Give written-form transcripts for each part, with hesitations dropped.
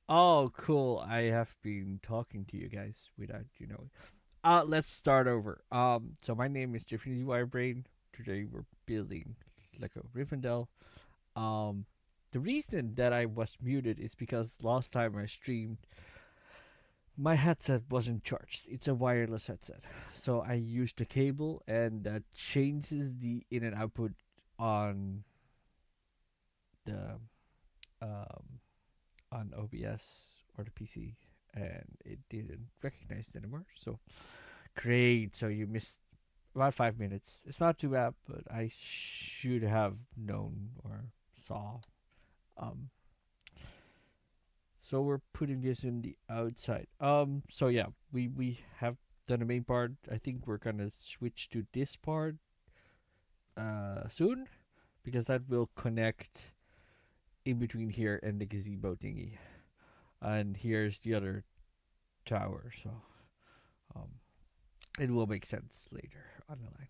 Oh, cool. I have been talking to you guys without you knowing. Let's start over. So my name is Jeffrey Wirebrain. Today we're building Lego Rivendell. Um, the reason that I was muted is because last time I streamed, my headset wasn't charged. It's a wireless headset, so I used the cable, and that changes the in and output on the um, on OBS or the PC, and it didn't recognize it anymore. So great. So you missed about 5 minutes. It's not too bad, but I should have known or saw. Um, so we're putting this in the outside. So yeah, we have done the main part. I think we're gonna switch to this part soon because that will connect in between here and the gazebo thingy. And here's the other tower. So um, it will make sense later on the line.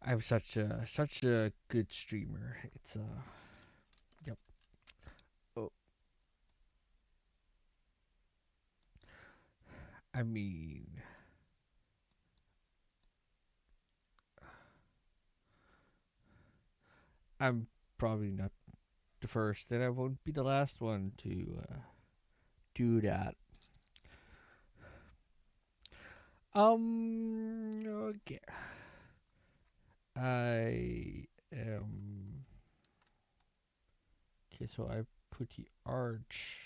I'm such a good streamer. It's yep. Oh, I mean, I'm probably not the first, and I won't be the last one to do that. Okay. I am okay. So I put the arch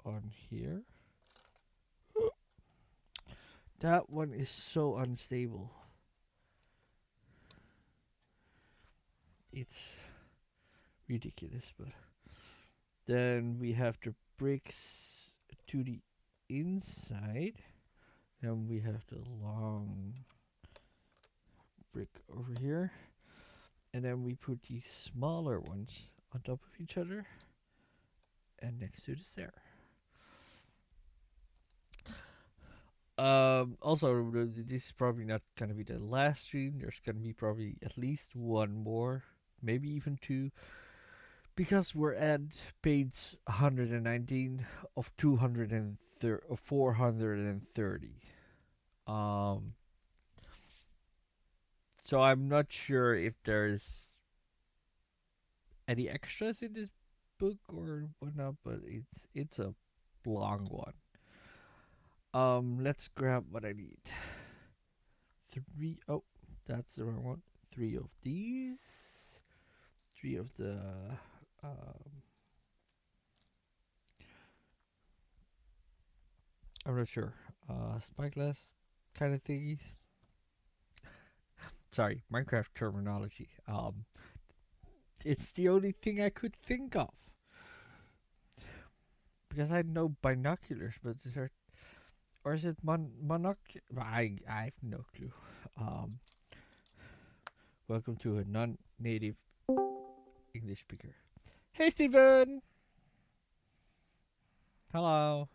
on here. That one is so unstable. It's ridiculous, but then we have the bricks to the inside. Then we have the long brick over here. And then we put these smaller ones on top of each other and next to the stair. Also, this is probably not going to be the last stream. There's going to be probably at least one more, maybe even two, because we're at page 119 of 230 of 430. Um, so I'm not sure if there's any extras in this book or whatnot, but it's a long one. Let's grab what I need. Three. Oh, that's the wrong one. Three of these. Three of the um, I'm not sure. Spyglass kind of thingies. Sorry, Minecraft terminology. It's the only thing I could think of because I know binoculars, but is there or is it monocular? I have no clue. Um, welcome to a non-native English speaker. Hey, Steven. Hello.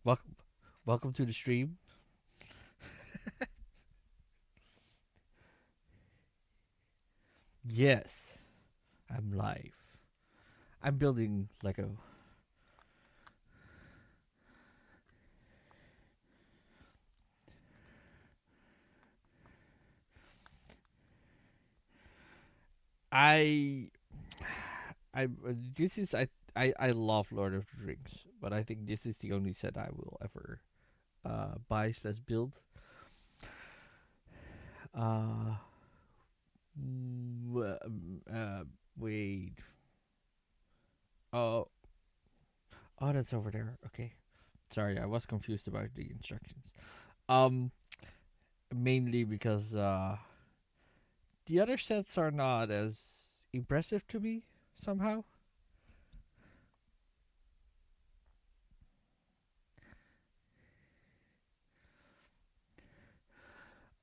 Welcome. Welcome to the stream. Yes, I'm live. I'm building Lego. I, I. This is I love Lord of the Rings, but I think this is the only set I will ever buy slash build. Uh, wait. Oh, oh, that's over there. Okay. Sorry, I was confused about the instructions. Um, mainly because the other sets are not as impressive to me somehow.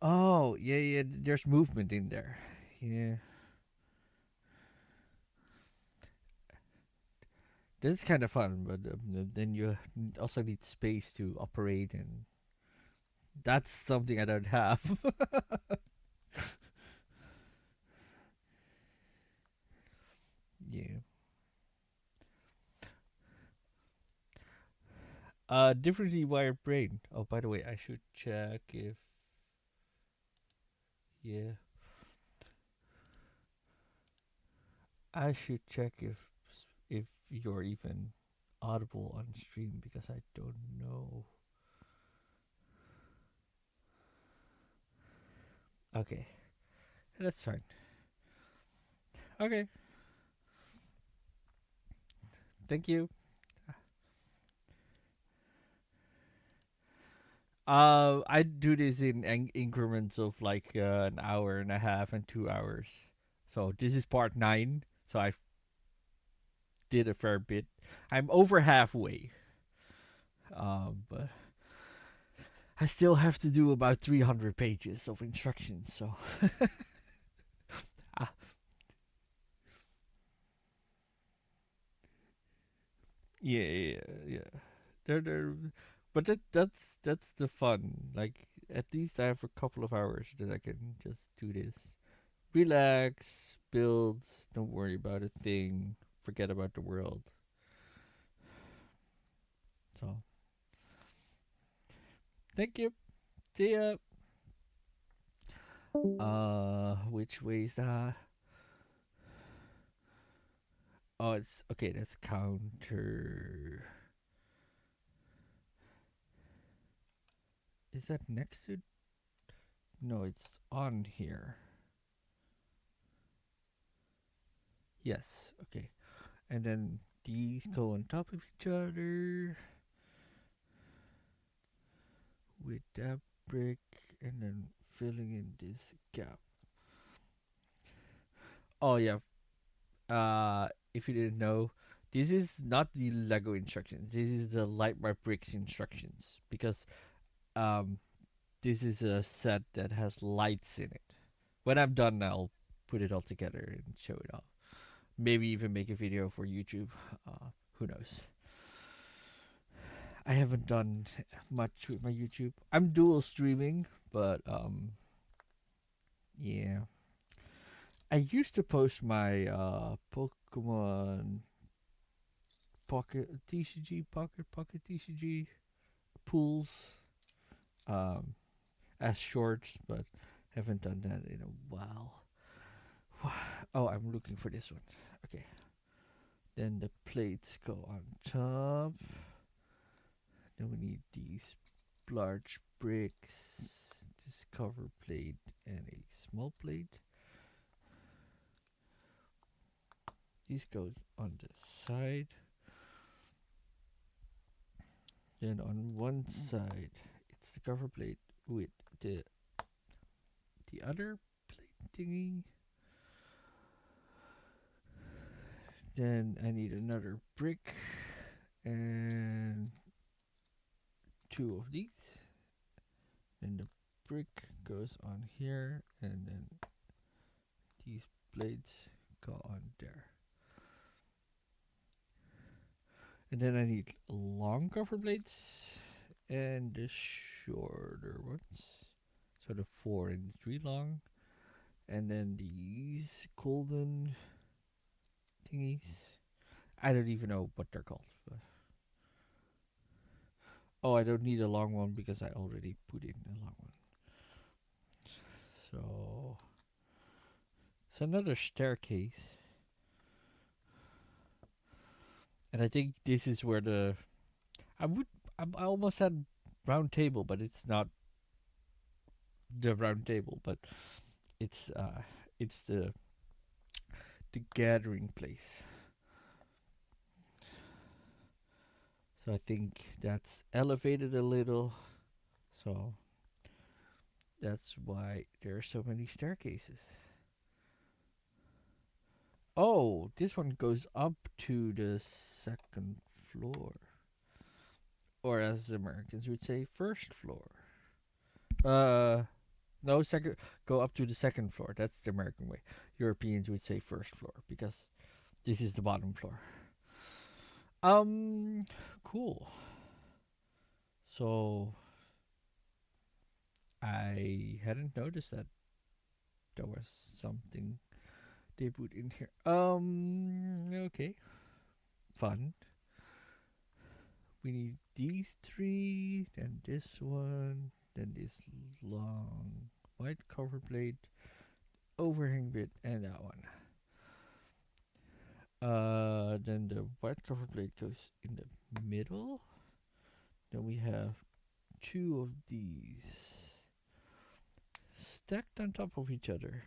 Oh, yeah, yeah. There's movement in there. Yeah, that's kind of fun, but then you also need space to operate, and that's something I don't have. Yeah. Differently wired brain. Oh, by the way, I should check if yeah, I should check if you're even audible on stream because I don't know. Okay, that's fine. Okay, thank you. I do this in increments of like an hour and a half and 2 hours. So this is part 9. So I did a fair bit. I'm over halfway. But I still have to do about 300 pages of instructions. So ah, yeah, yeah, yeah. They're, but that's the fun. Like at least I have a couple of hours that I can just do this. Relax, build, don't worry about a thing, forget about the world. So, thank you. See ya. Which way is that? Oh, it's okay. That's counter. Is that next to? No, it's on here. Yes. Okay. And then these go on top of each other with that brick, and then filling in this gap. Oh yeah, if you didn't know, this is not the Lego instructions. This is the Light by Bricks instructions because um, this is a set that has lights in it. When I'm done, I'll put it all together and show it off. Maybe even make a video for YouTube. Who knows? I haven't done much with my YouTube. I'm dual streaming, but yeah. I used to post my Pokemon Pocket TCG, Pocket TCG pools um, as shorts, but haven't done that in a while. Oh, I'm looking for this one. Okay. Then the plates go on top. Then we need these large bricks, this cover plate, and a small plate. This goes on the side. Then on one side, it's the cover plate with the other plate thingy. Then I need another brick and two of these. Then the brick goes on here, and then these blades go on there. And then I need long cover blades and the shorter ones. So the 4 and 3 long. And then these golden thingies. I don't even know what they're called. But oh, I don't need a long one because I already put in a long one. So it's another staircase. And I think this is where the I would I almost had round table, but it's not the round table, but it's uh it's the gathering place. So I think that's elevated a little. So that's why there are so many staircases. Oh, this one goes up to the second floor. Or as the Americans would say, first floor. Uh no, second go up to the second floor. That's the American way. Europeans would say first floor because this is the bottom floor. Um cool. So I hadn't noticed that there was something they put in here. Okay. Fun. We need these three, then this one, then this long white cover plate, overhang bit, and that one. Then the white cover plate goes in the middle. Then we have two of these stacked on top of each other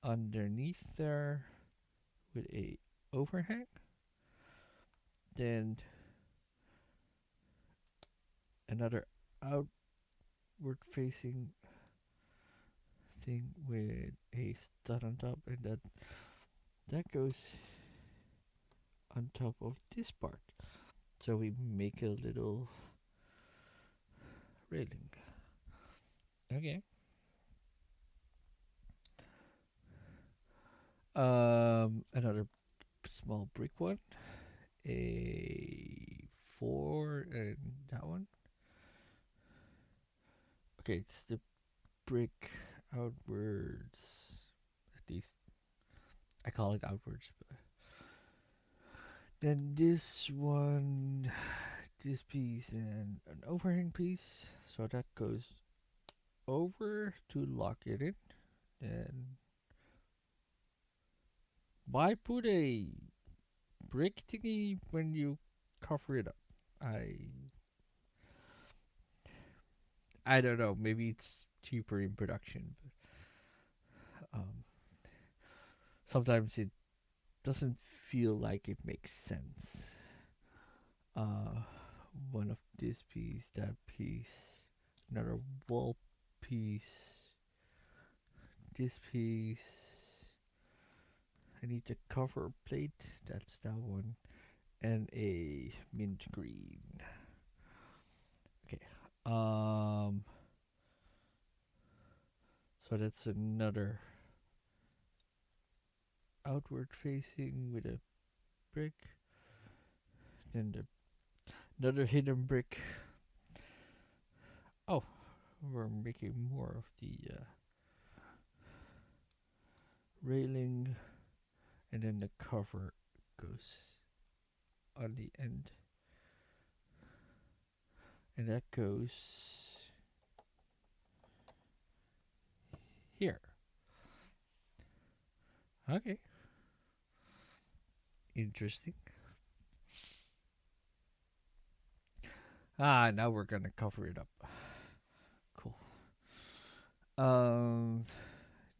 underneath there with a overhang. Then another outward facing thing with a stud on top, and that goes on top of this part. So we make a little railing. Okay. Another small brick one, a four, and that one. Okay, it's the brick outwards. At least I call it outwards. But then this one, this piece, and an overhang piece. So that goes over to lock it in. Then why put a brick thingy when you cover it up? I don't know. Maybe it's cheaper in production, but sometimes it doesn't feel like it makes sense. Uh, One of this piece, that piece, another wall piece, this piece. I need the cover plate. That's that one, and a mint green. Okay. Um. So that's another outward facing with a brick. Then another hidden brick. Oh, we're making more of the railing, and then the cover goes on the end, and that goes here. Okay, interesting. Now we're gonna cover it up. Cool. Um,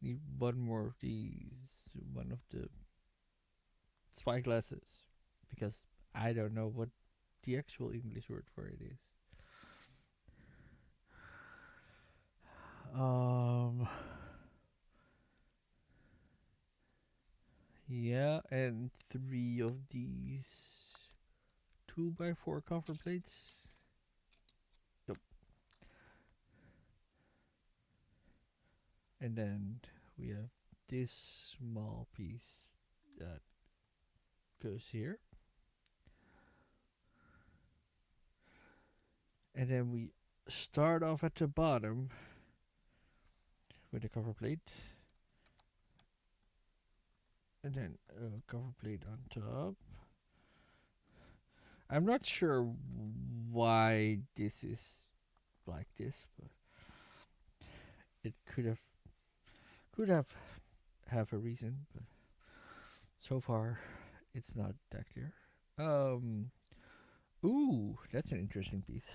need one more of these. One of the spyglasses, because I don't know what the actual English word for it is. Um, yeah, and three of these 2x4 cover plates. Yep. And then we have this small piece that goes here. And then we start off at the bottom with a cover plate. And then a cover plate on top. I'm not sure why this is like this, but it could have a reason, but so far it's not that clear. Um, ooh, that's an interesting piece.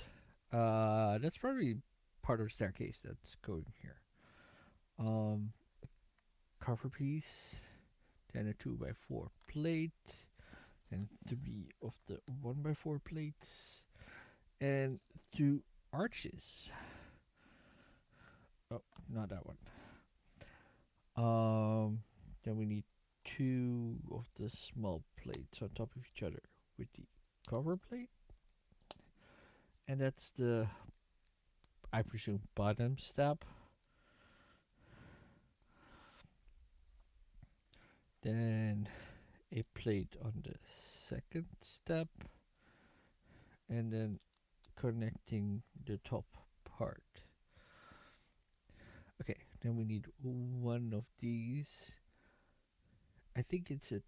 That's probably part of the staircase that's going here. Um, Cover piece, then a 2x4 plate, and three of the 1x4 plates, and two arches. Oh, not that one. Then we need two of the small plates on top of each other with the cover plate, and that's the, I presume, bottom step. Then a plate on the second step, and then connecting the top part. Okay, then we need one of these. I think it's a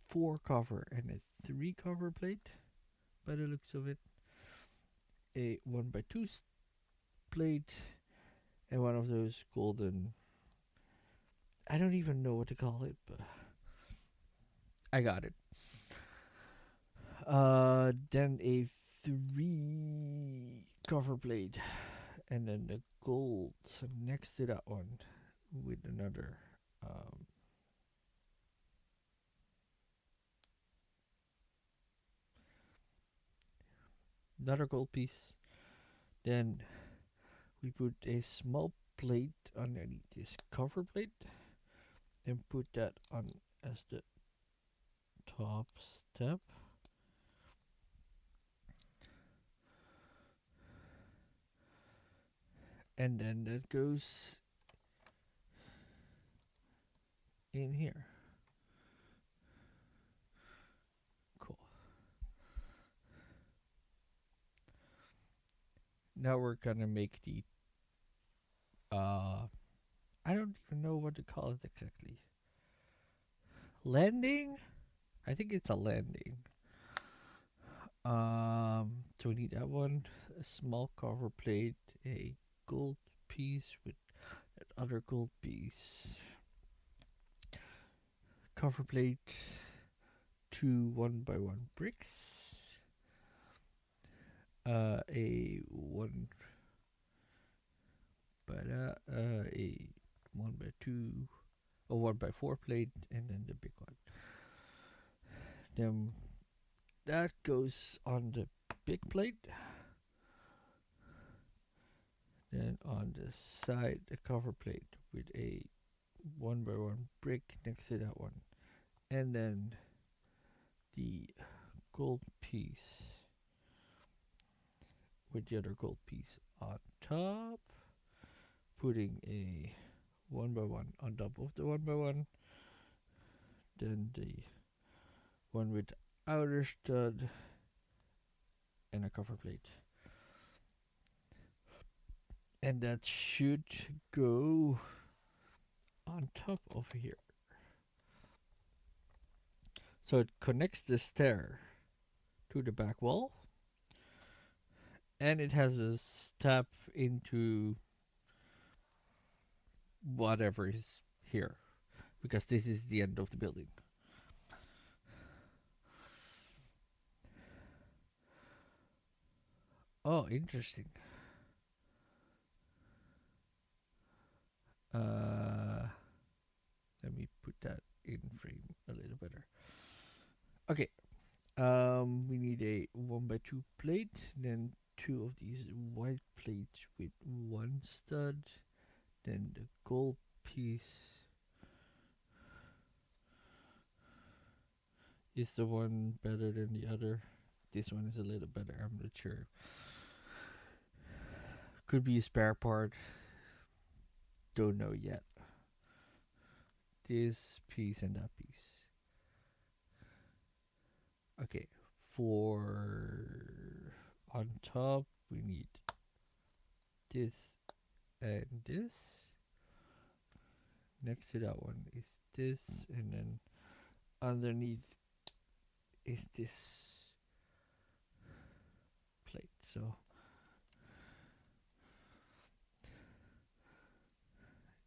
4 cover and a 3 cover plate, by the looks of it. A 1x2 plate and one of those golden. I don't even know what to call it, but I got it. Then a 3 cover plate, and then the gold next to that one with um, another gold piece. Then we put a small plate underneath this cover plate, and put that on as the top step. And then that goes in here. Cool. Now we're gonna make the I don't even know what to call it exactly. Landing? I think it's a landing. So we need that one, a small cover plate, a gold piece with that other gold piece. Cover plate, 2 1x1 bricks. A 1 by that, a 1x2, a 1x4 plate, and then the big one. Then that goes on the big plate. Then on the side, the cover plate with a 1x1 brick next to that one. And then the gold piece with the other gold piece on top. Putting a 1x1 on top of the 1x1. Then the one with outer stud and a cover plate. And that should go on top of here. So it connects the stair to the back wall. And it has a step into whatever is here. Because this is the end of the building. Oh, interesting. Let me put that in frame a little better. Okay. We need a 1x2 plate, then 2 of these white plates with 1 stud, then the gold piece is the one better than the other. This one is a little better, I'm not sure. Could be a spare part, don't know yet. This piece and that piece. Okay, for on top we need this and this. Next to that one is this, and then underneath is this plate. So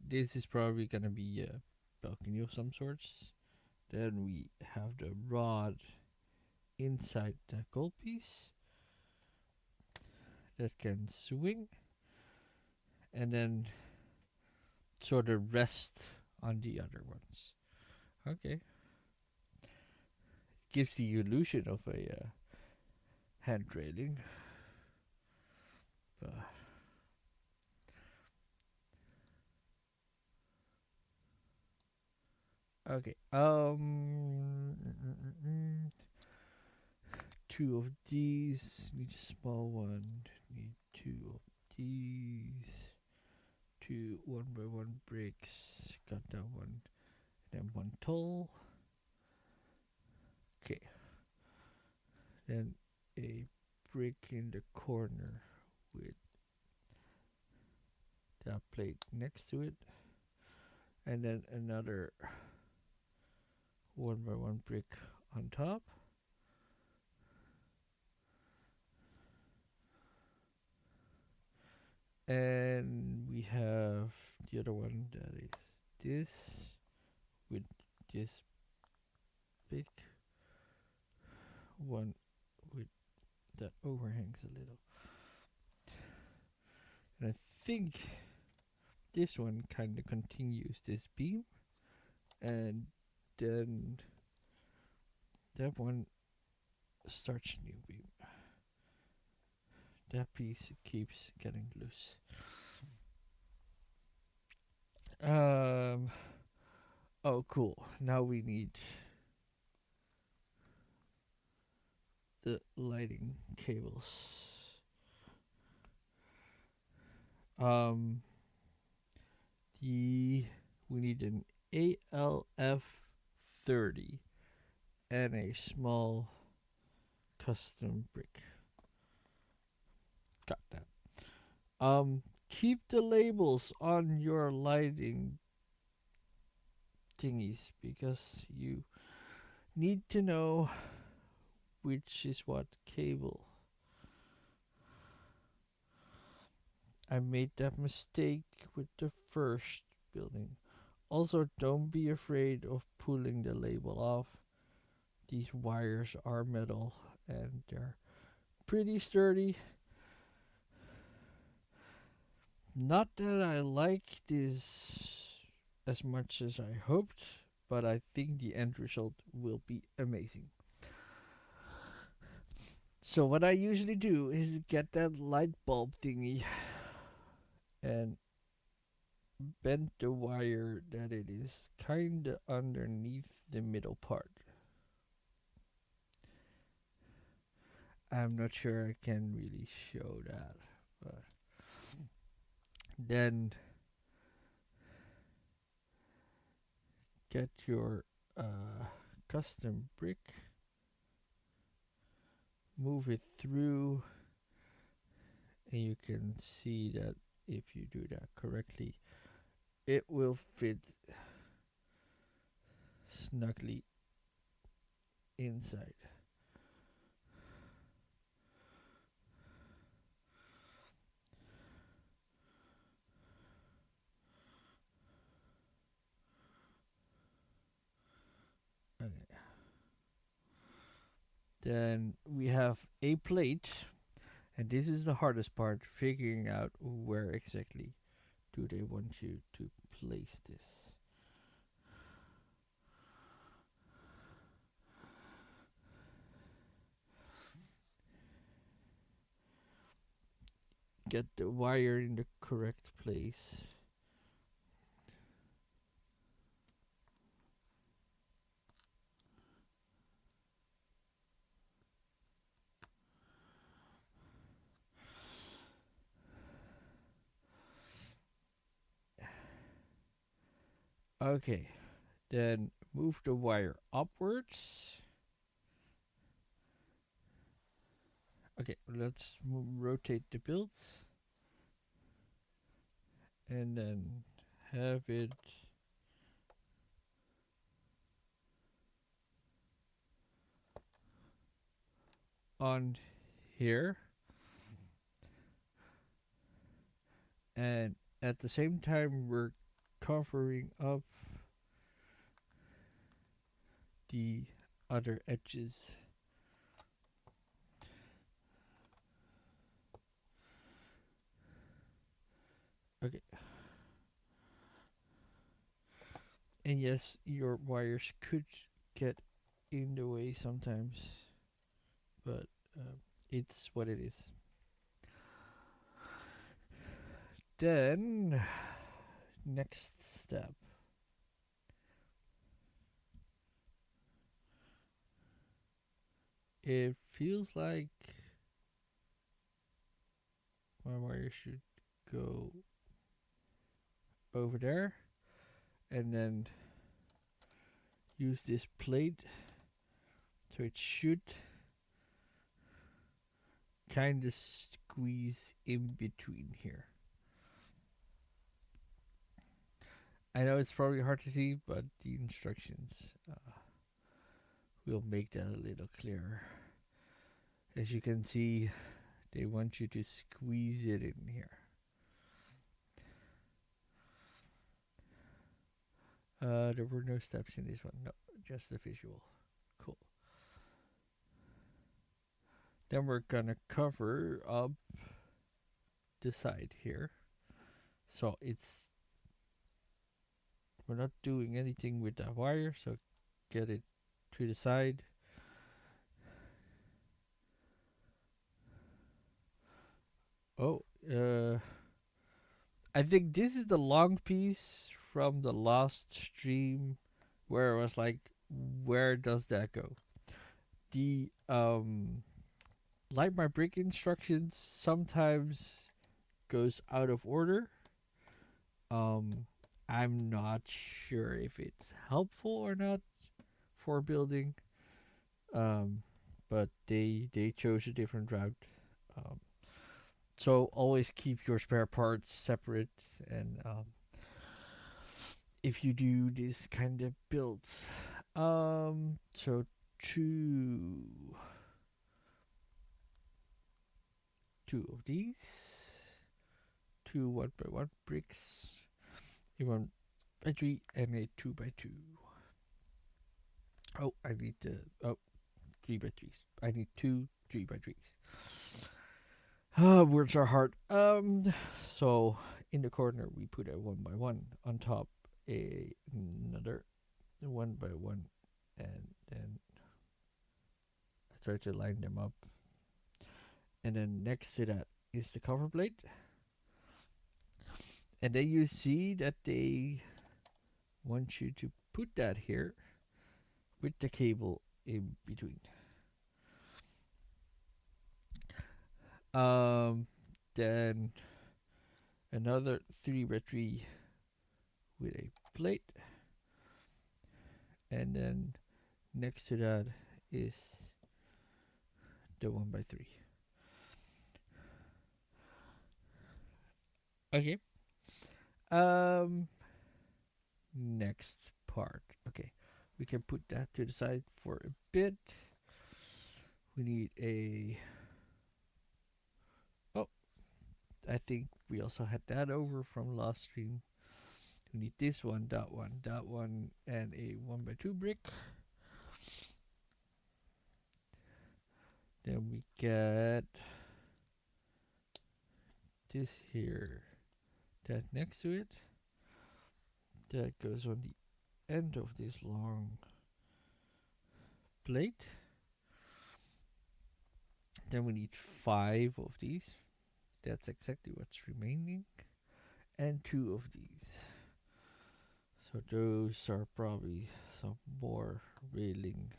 this is probably gonna be a balcony of some sorts. Then we have the rod inside the gold piece that can swing, and then sort of rest on the other ones. Okay. Gives the illusion of a hand railing. Okay. 2 of these. Need a small one. Need 2 of these. 2 1x1 bricks. Got that one. Then 1 tall. Okay. Then a brick in the corner with that plate next to it. And then another 1x1 brick on top. And we have the other one that is this with this big one with that overhangs a little. And I think this one kind of continues this beam, and then that one starts a new beam. That piece keeps getting loose. Um. Oh, cool. Now we need the lighting cables. Um. The we need an ALF 30 and a small custom brick. Got that. Keep the labels on your lighting thingies because you need to know which is what cable. I made that mistake with the first building. Also, don't be afraid of pulling the label off. These wires are metal and they're pretty sturdy. Not that I like this as much as I hoped, but I think the end result will be amazing. So what I usually do is get that light bulb thingy and bend the wire that it is kinda underneath the middle part. I'm not sure I can really show that, but then get your custom brick, move it through, and you can see that if you do that correctly, it will fit snugly inside. Okay. Then we have a plate, and this is the hardest part, figuring out where exactly do they want you to place this. Get the wire in the correct place. Okay, then move the wire upwards. Okay, let's rotate the build and then have it on here, and at the same time we're covering up the other edges. Okay. And yes, your wires could get in the way sometimes, but it's what it is. Then, next step. It feels like my wire should go over there and then use this plate so it should kind of squeeze in between here. I know it's probably hard to see, but the instructions will make that a little clearer. As you can see, they want you to squeeze it in here. There were no steps in this one. No, just the visual. Cool. Then we're gonna cover up the side here. So we're not doing anything with that wire, so get it to the side. Oh, I think this is the long piece from the last stream where I was like, where does that go? The light my brick instructions sometimes goes out of order. Um, I'm not sure if it's helpful or not for building. Um, but they chose a different route. Um, so always keep your spare parts separate, and if you do this kind of builds, so two two of these, two 1 by 1 bricks, a 1 by 3, and a 2 by 2. Oh, I need the 3 by 3s. I need two 3 by 3s. Words are hard. So in the corner we put a 1 by 1 on top, another 1 by 1, and then I try to line them up. And then next to that is the cover plate. And then you see that they want you to put that here with the cable in between. Then another 3 by 3 with a plate, and then next to that is the 1 by 3. Okay. Um, Next part. Okay, we can put that to the side for a bit. We need a. Oh, I think we also had that over from last stream. We need this one, that one, that one, and a 1 by 2 brick. Then we get this here, that next to it. That goes on the end of this long plate. Then we need 5 of these. That's exactly what's remaining. And 2 of these. So those are probably some more railing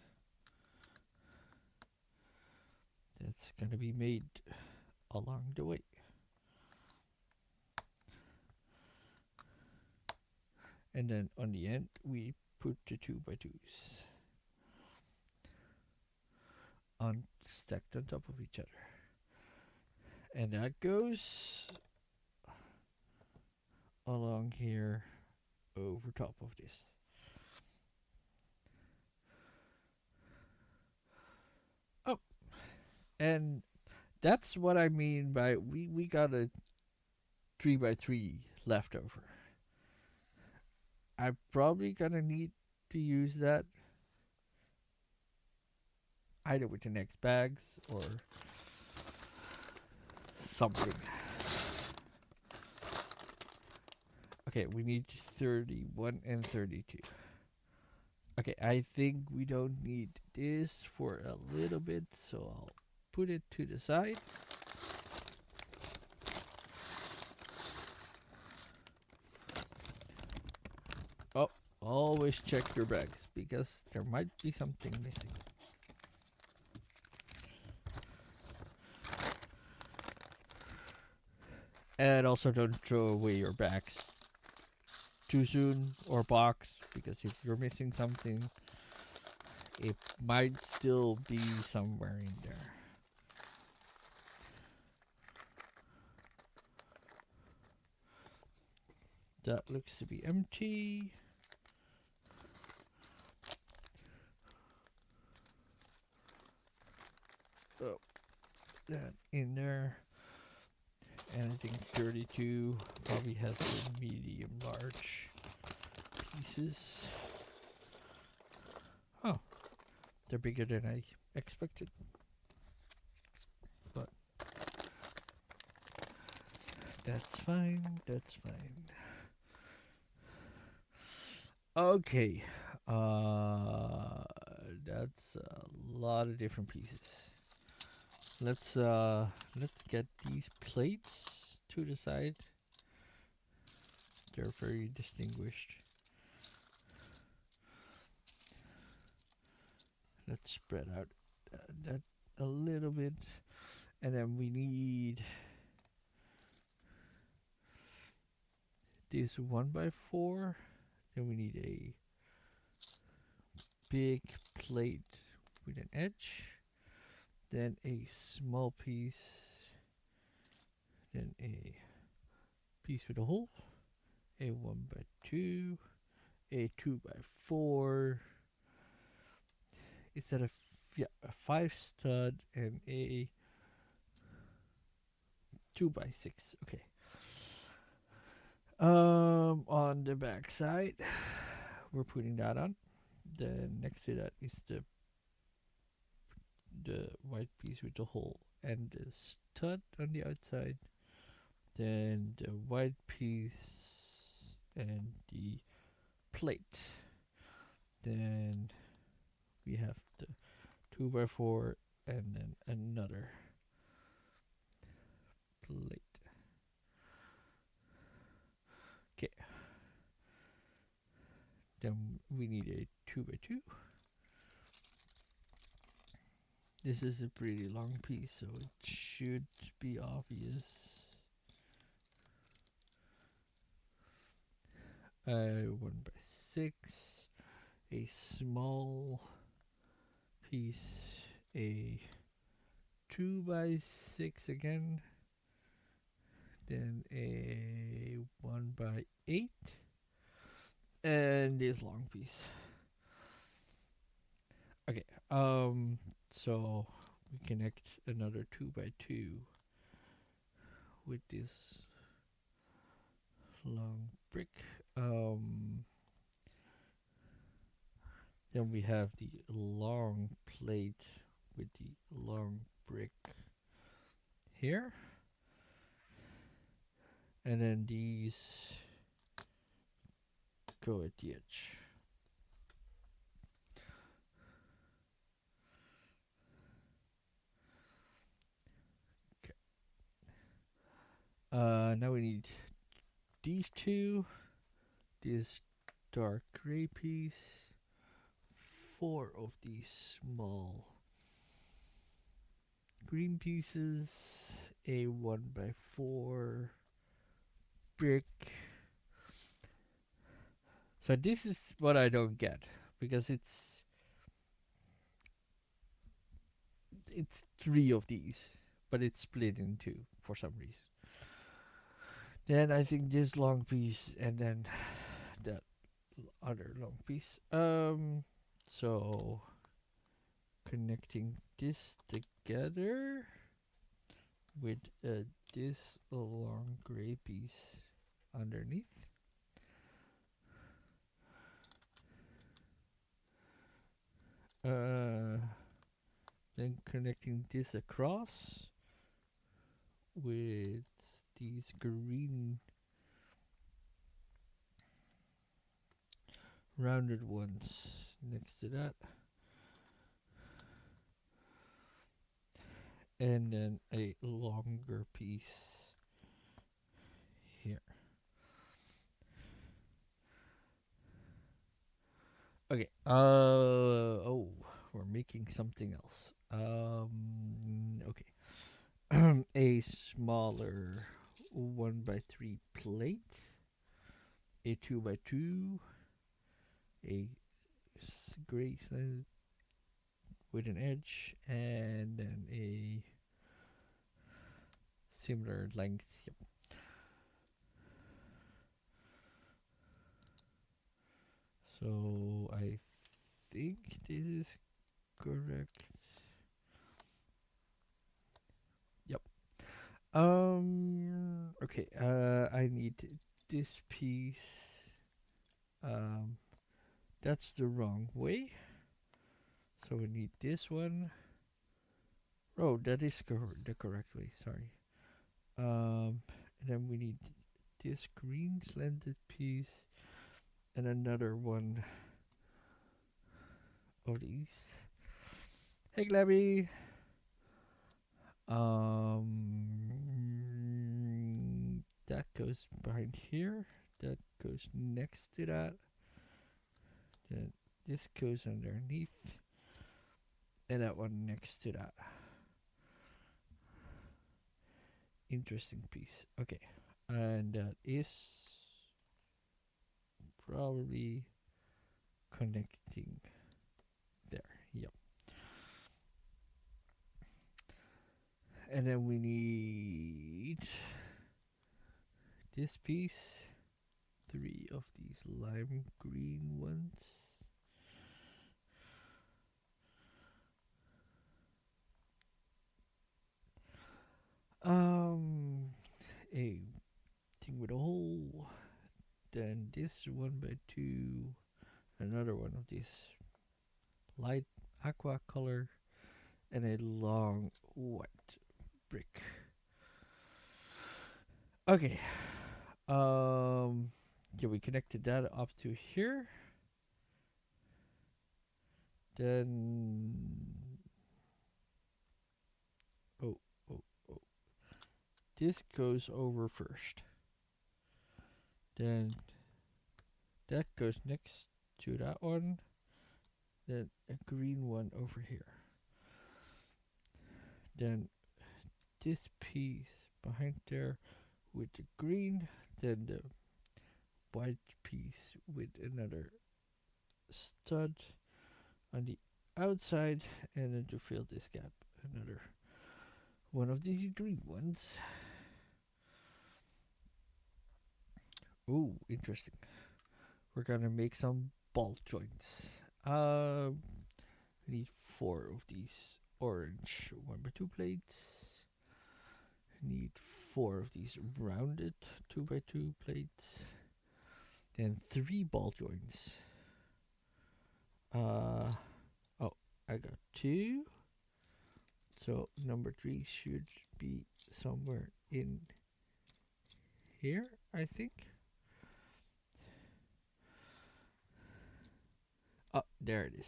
that's gonna be made along the way. And then on the end we put the 2 by 2s on stacked on top of each other. And that goes along here over top of this. Oh, and that's what I mean by we got a 3 by 3 left over. I'm probably gonna need to use that either with the next bags or something. Okay, we need 31 and 32. Okay, I think we don't need this for a little bit, so I'll put it to the side. Oh, always check your bags because there might be something missing. And also don't throw away your bags too soon or box, because if you're missing something, it might still be somewhere in there. That looks to be empty. Oh, that in there. And I think 32 probably has a medium large. pieces. Oh, they're bigger than I expected, but that's fine. That's fine. Okay. Uh, that's a lot of different pieces. Let's let's get these plates to the side. They're very distinguished. Let's spread out that a little bit, and then we need this 1x4. Then we need a big plate with an edge, then a small piece, then a piece with a hole, a 1x2, a 2x4. Is that a 5 stud and a 2x6? Okay. On the back side, we're putting that on. Then next to that is the white piece with the hole and the stud on the outside. Then the white piece and the plate. Then we have the 2x4 and then another plate. Okay. Then we need a 2x2. This is a pretty long piece, so it should be obvious. 1x6, a small piece, a 2x6 again, then a 1x8, and this long piece. Okay, so we connect another 2x2 with this long brick. Then we have the long plate with the long brick here. And then these go at the edge. Okay. Now we need these two, this dark gray piece, 4 of these small green pieces, a 1x4 brick. So this is what I don't get, because it's 3 of these, but it's split in 2 for some reason. Then I think this long piece and then that other long piece. So connecting this together with this long gray piece underneath. Then connecting this across with these green rounded ones next to that. And then a longer piece here. Okay. Oh, we're making something else. Okay. A smaller 1x3 plate, a 2x2, a gray side with an edge, and then a similar length. Yep. So I think this is correct. Yep. Okay. I need this piece Um, that's the wrong way. So we need this one. Oh, that is the correct way. Sorry. And then we need this green slanted piece and another one of these. Hey, Glabby. That goes behind here. That goes next to that. Then this goes underneath, and that one next to that. Interesting piece. Okay, and that is probably connecting there. Yep. And then we need this piece. 3 of these lime green ones. Um, a thing with a hole. Then this 1x2. Another one of these light aqua color. And a long white brick. Okay. Yeah, we connected that up to here. Then oh, oh, oh. This goes over first. Then that goes next to that one. Then a green one over here. Then this piece behind there with the green. Then the white piece with another stud on the outside. And then to fill this gap, another one of these green ones. Ooh, interesting. We're gonna make some ball joints. We need 4 of these orange 1x2 plates. Need 4 of these rounded 2x2 plates. Then 3 ball joints. Oh, I got 2. So number 3 should be somewhere in here, I think. Oh, there it is.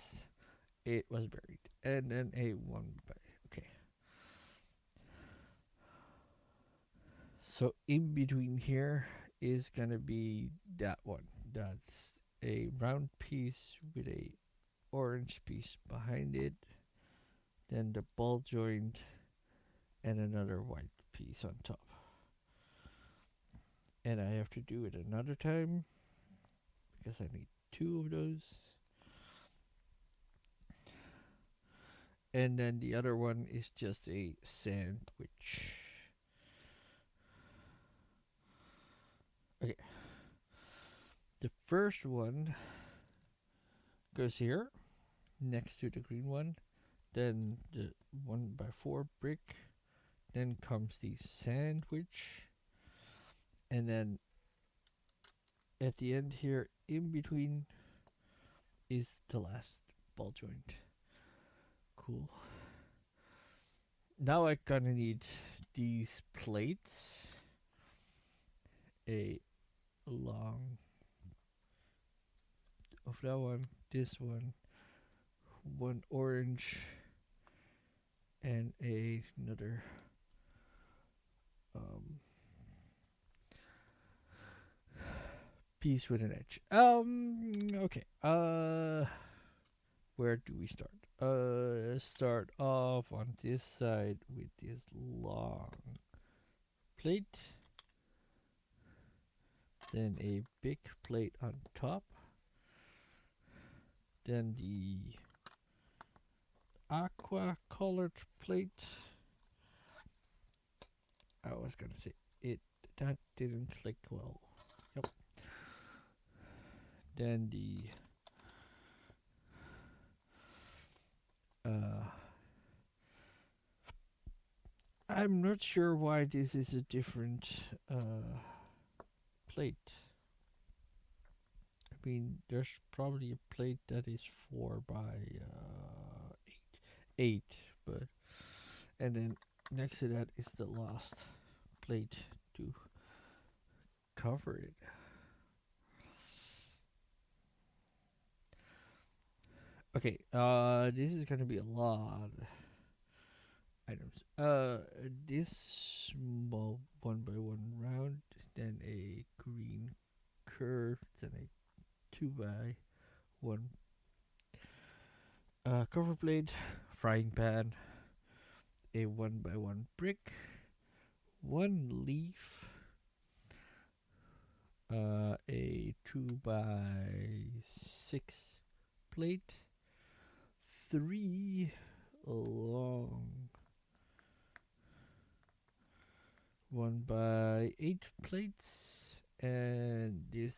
It was buried. And then a 1 by. Okay. So in between here is gonna be that one. That's a round piece with a orange piece behind it. Then the ball joint and another white piece on top. And I have to do it another time because I need 2 of those. And then the other one is just a sandwich. Okay. The first one goes here next to the green one. Then the 1x4 brick. Then comes the sandwich. And then at the end here, in between, is the last ball joint. Cool. Now I'm gonna need these plates. A long of that one, this one orange, and another piece with an edge. Okay. Where do we start? Start off on this side with this long plate. Then a big plate on top. Then the aqua colored plate. I was gonna say it, that didn't click well. Yep. Then the I'm not sure why this is a different plate. mean, there's probably a plate that is 4 by 8, but and then next to that is the last plate to cover it. Okay, this is gonna be a lot of items. This small 1 by 1 round, then a green curve, then a 2 by 1 cover plate, frying pan, a 1 by 1 brick, 1 leaf, a 2 by 6 plate, 3 long 1 by 8 plates, and this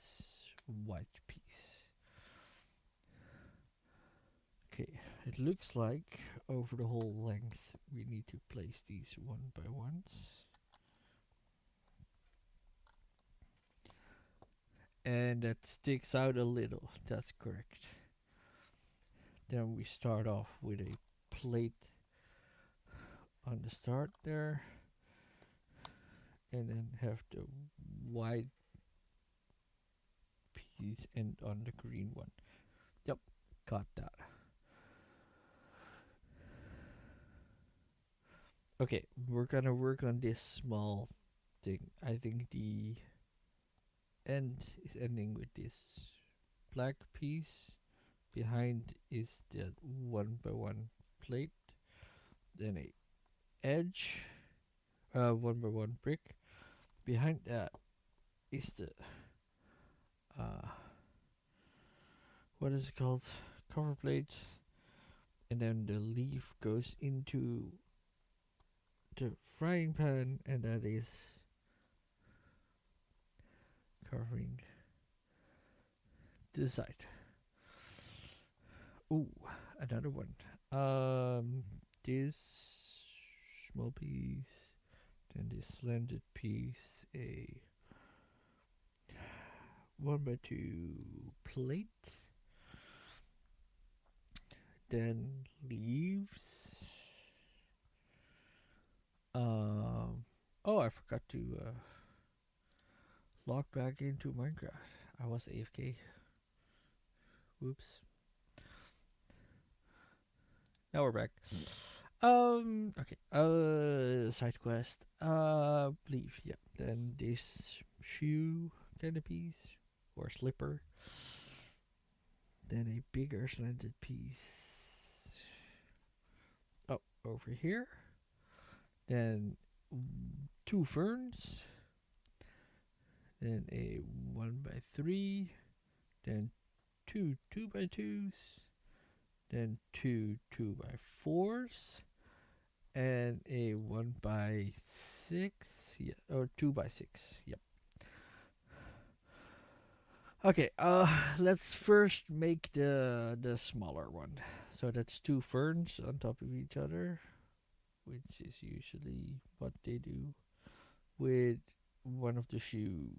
white piece. Okay, it looks like over the whole length we need to place these 1 by 1s. And that sticks out a little, that's correct. Then we start off with a plate on the start there, and then have the white piece and on the green one. Yep, got that. Okay, we're gonna work on this small thing. I think the end is ending with this black piece. Behind is the 1 by 1 plate. Then a edge, 1 by 1 brick. Behind that is the what is it called? Cover plate. And then the leaf goes into the frying pan, and that is covering this side. Ooh, another one. This small piece, then this slanted piece, a 1 by 2 plate, then leaves. Oh, I forgot to log back into Minecraft. I was AFK. Whoops. Now we're back. Okay. Side quest. Leave. Yeah. Then this shoe kind of piece or slipper. Then a bigger slanted piece. Oh, over here. Then 2 ferns. Then a 1 by 3. Then two 2 by 2s. Then two 2 by 4s. And a 1 by 6. Yeah, or 2 by 6. Yep. Okay, let's first make the smaller one. So that's 2 ferns on top of each other, which is usually what they do with one of the shoes.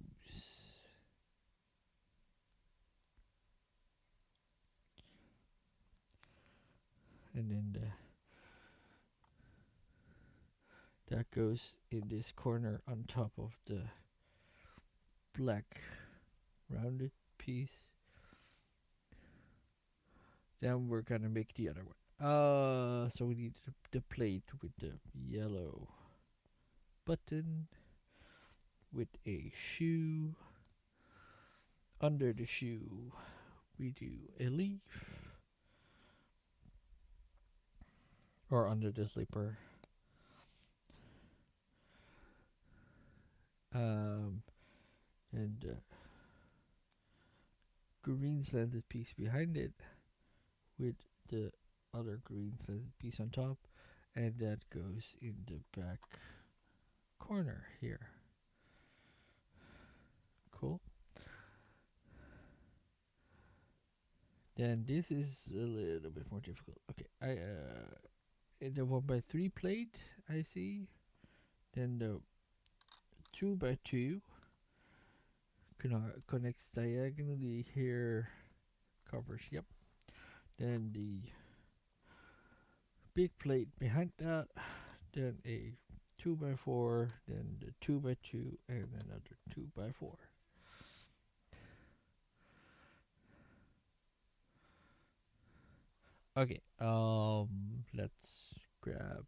And then that goes in this corner on top of the black rounded piece. Then we're gonna make the other one. So we need the plate with the yellow button with a shoe. Under the shoe, we do a leaf, or under the slipper. And green slanted piece behind it with the other green slanted piece on top, and that goes in the back corner here. Cool. Then this is a little bit more difficult. Okay, I in the 1 by 3 plate I see. Then the 2 by 2 connects diagonally here, covers, yep. Then the big plate behind that, then a 2 by 4, then the 2 by 2, and another 2 by 4. Okay, let's grab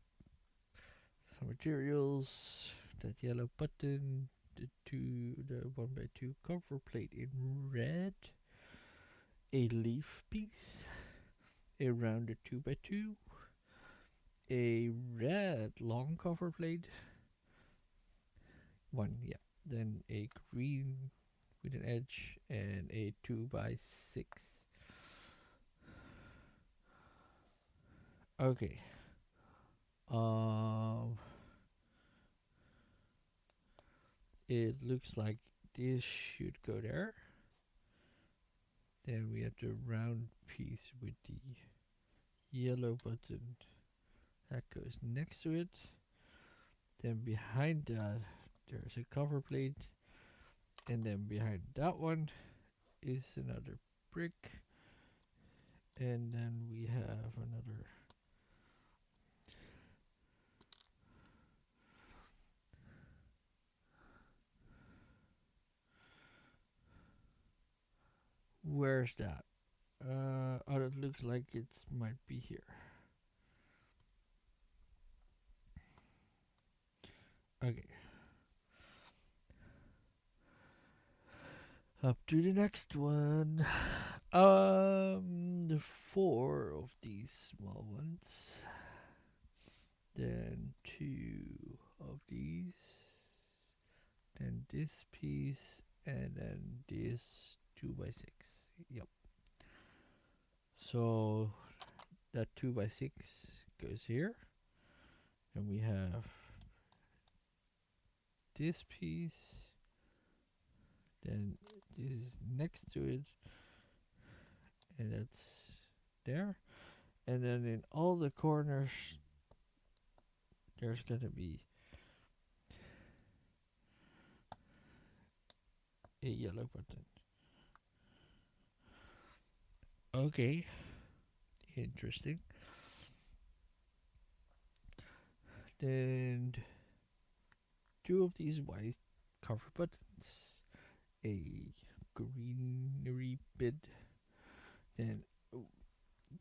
some materials. That yellow button, the 1 by 2 cover plate in red, a leaf piece, a rounded 2 by 2, a red long cover plate, one, yeah, then a green with an edge, and a 2 by 6. Okay. Um, it looks like this should go there. Then we have the round piece with the yellow button that goes next to it. Then behind that, there's a cover plate. And then behind that one is another brick. And then we have another. Where's that? Oh, it looks like it might be here. Okay. Up to the next one. The 4 of these small ones. Then 2 of these. Then this piece. And then this 2 by 6. Yep. So that 2 by 6 goes here. And we have this piece. Then this is next to it. And that's there. And then in all the corners, there's gonna be a yellow button. Okay, interesting. Then 2 of these white cover buttons, a greenery bit, then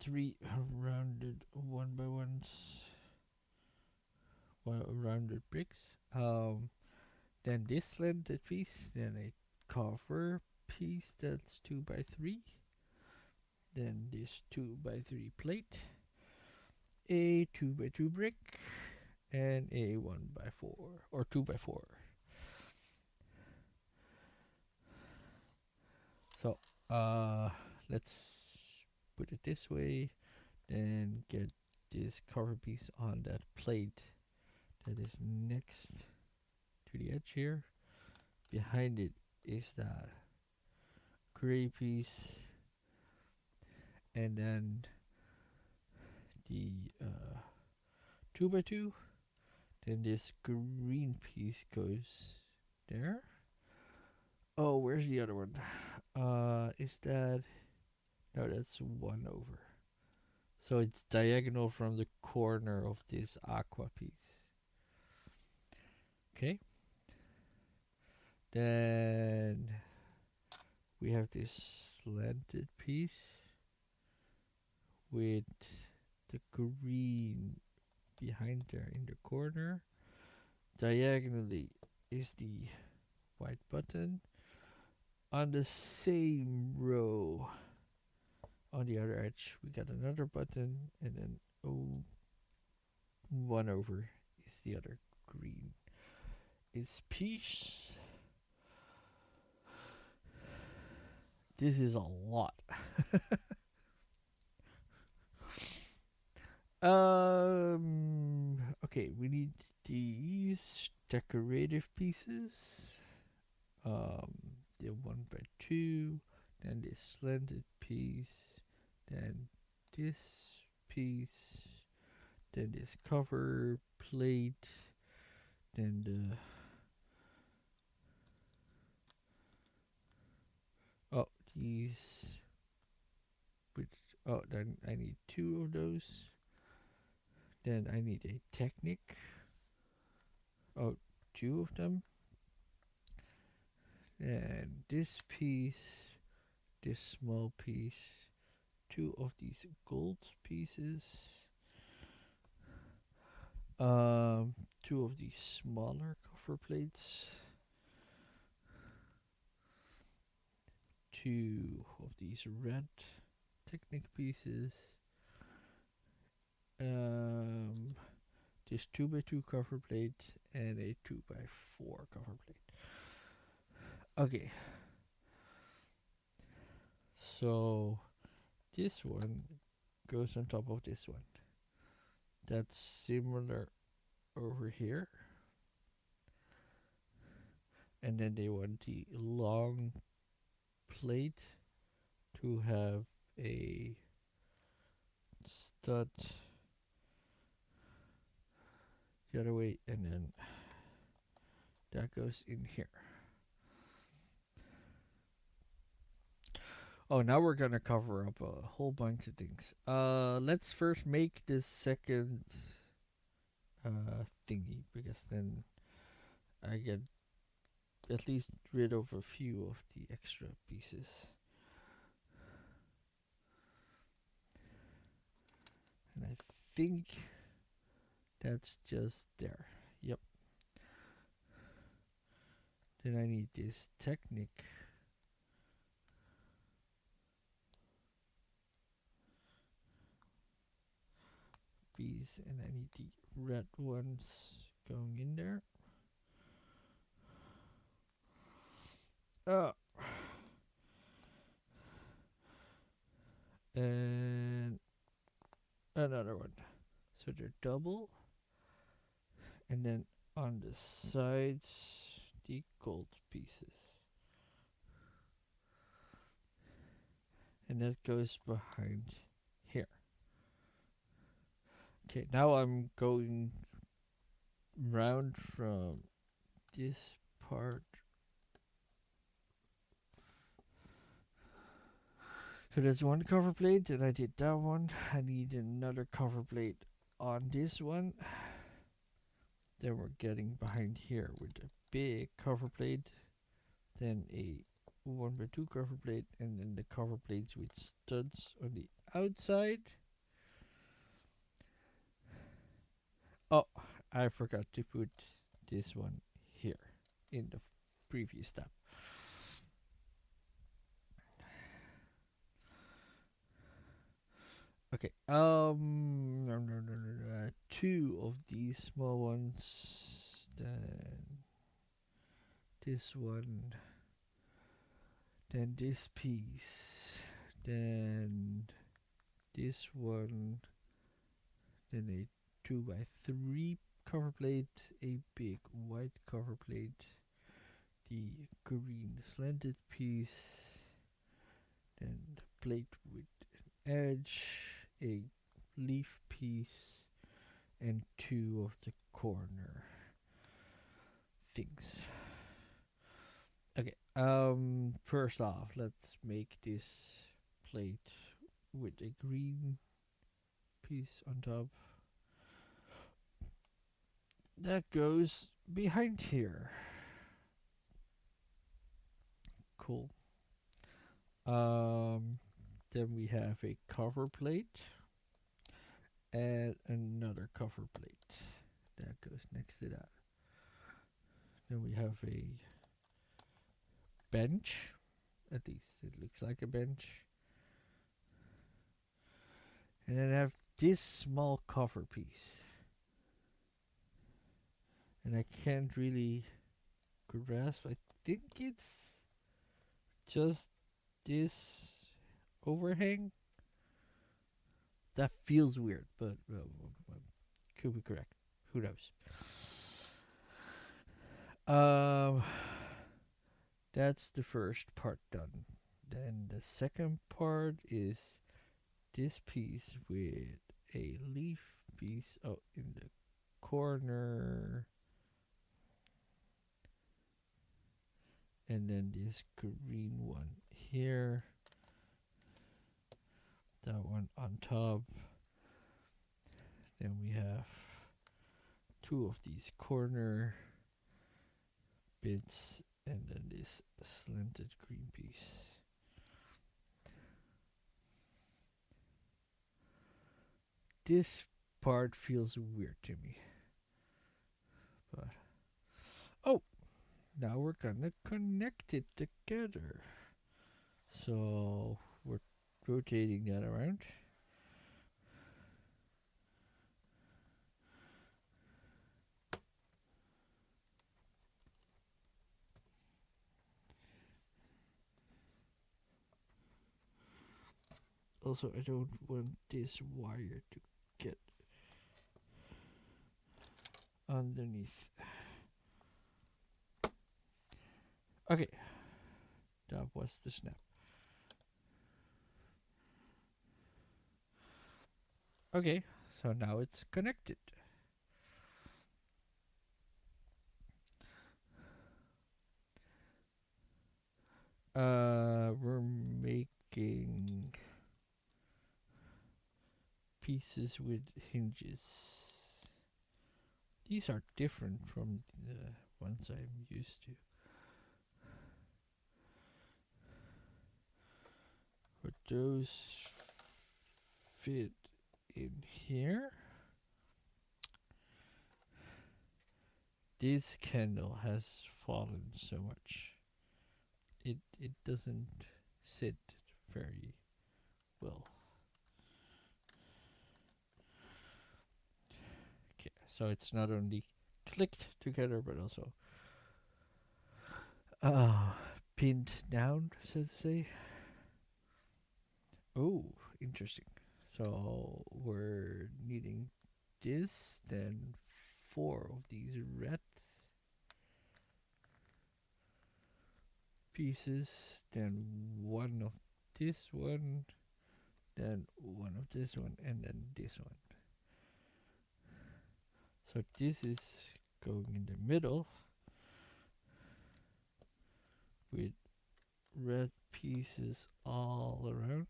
3 rounded 1 by 1s, rounded bricks. Then this slanted piece, then a cover piece that's 2 by 3, then this 2 by 3 plate, a 2 by 2 brick, and a 1 by 4 or 2 by 4. So let's put it this way, then get this cover piece on that plate that is next to the edge here. Behind it is that gray piece, and then the 2 by 2. Then this green piece goes there. Oh, where's the other one? Is that... No, that's 1 over. So it's diagonal from the corner of this aqua piece. Okay. Then we have this slanted piece with the green behind there in the corner. Diagonally is the white button. On the same row, on the other edge, we got another button, and then 1 over is the other green. It's peace. This is a lot. Okay, we need these decorative pieces. The 1 by 2, then this slanted piece, then this piece, then this cover plate, then the these, which, oh, then I need two of those. Then I need a Technic. Oh, two of them. And this piece, this small piece, two of these gold pieces. Two of these smaller copper plates. Two of these red Technic pieces. Um, this 2x2 copper plate and a 2x4 copper plate. Okay, so this one goes on top of this one. That's similar over here. And then they want the long plate to have a stud the other way, and then that goes in here. Oh, now we're gonna cover up a whole bunch of things. Let's first make this second thingy, because then I get at least rid of a few of the extra pieces. And I think that's just there. Yep. Then I need this Technic piece, and I need the red ones going in there. And another one. So they're double. And then on the sides, the gold pieces. And that goes behind here. Okay, now I'm going round from this part. So there's one cover plate, and I did that one. I need another cover plate on this one. Then we're getting behind here with a big cover plate. Then a 1x2 cover plate, and then the cover plates with studs on the outside. Oh, I forgot to put this one here in the previous step. Okay, two of these small ones, then this one, then this piece, then this one, then a 2x3 cover plate, a big white cover plate, the green slanted piece, then the plate with an edge, a leaf piece, and two of the corner things. Okay, first off, let's make this plate with a green piece on top. That goes behind here. Cool. Then we have a cover plate and another cover plate that goes next to that. Then we have a bench. At least it looks like a bench. And then I have this small cover piece. And I can't really grasp. I think it's just this overhang. That feels weird, but could be correct. Who knows? That's the first part done. Then the second part is this piece with a leaf piece in the corner, and then this green one here, that one on top. Then we have two of these corner bits, and then this slanted green piece. This part feels weird to me, but oh, now we're gonna connect it together. So we're rotating that around. Also, I don't want this wire to get underneath. Okay, that was the snap. Okay, so now it's connected. We're making pieces with hinges. These are different from the ones I'm used to. But those fit in here. This candle has fallen so much. It doesn't sit very well. Okay, so it's not only clicked together but also uh pinned down, so to say. Oh, interesting. So we're needing this, then four of these red pieces, then one of this one, then one of this one, and then this one. So this is going in the middle with red pieces all around.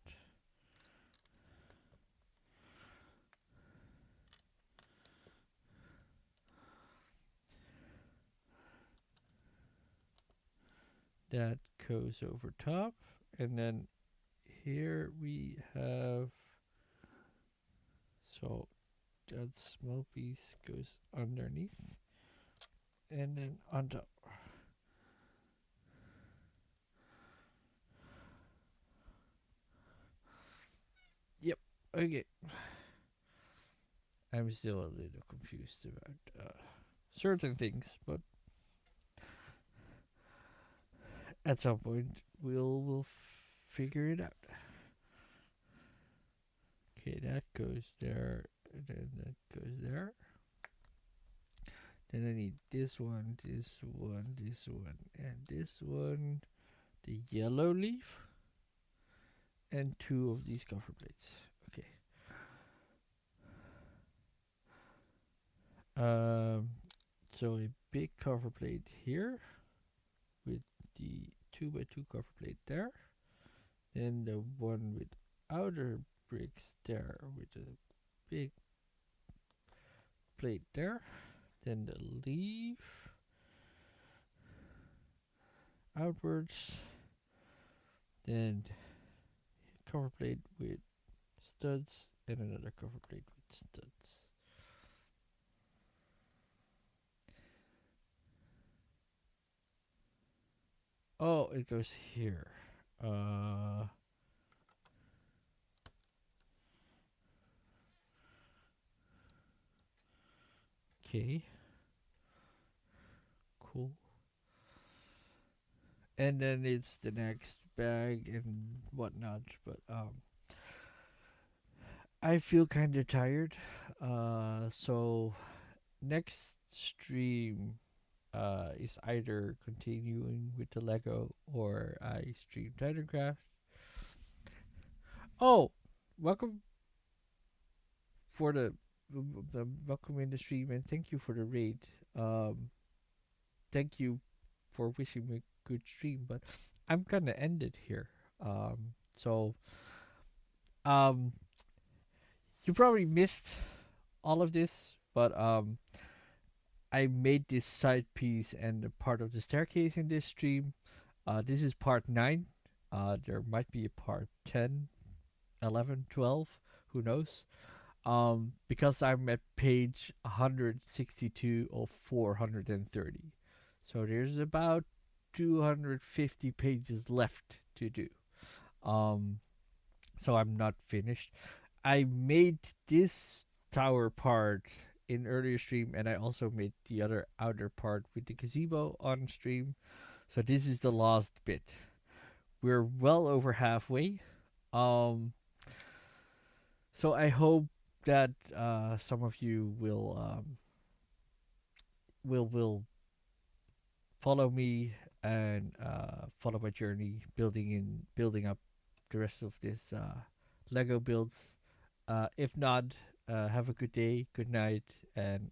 That goes over top, and then here we have, so that small piece goes underneath and then on top. Yep. Okay. I'm still a little confused about certain things, but at some point we'll figure it out. Okay, that goes there, and then that goes there. Then I need this one, this one, this one, and this one. The yellow leaf, and two of these cover plates. Okay. So a big cover plate here with the 2x2 cover plate there. Then the one with outer bricks there with a big plate there. Then the leaf outwards. Then cover plate with studs and another cover plate with studs. Oh, it goes here. Okay. Cool. And then it's the next bag and whatnot. But I feel kind of tired. So next stream is either continuing with the Lego or I stream Titanecraft. Oh, welcome for the welcome in the stream and thank you for the raid. Um, Thank you for wishing me a good stream, but I'm gonna end it here. So um, you probably missed all of this, but I made this side piece and a part of the staircase in this stream. This is part 9. There might be a part 10, 11, 12. Who knows? Because I'm at page 162 of 430. So there's about 250 pages left to do. Um, so I'm not finished. I made this tower part in earlier stream, and I also made the other outer part with the gazebo on stream. So this is the last bit. We're well over halfway. Um, so I hope that some of you will follow me and follow my journey building up the rest of this Lego builds. If not, have a good day, good night, and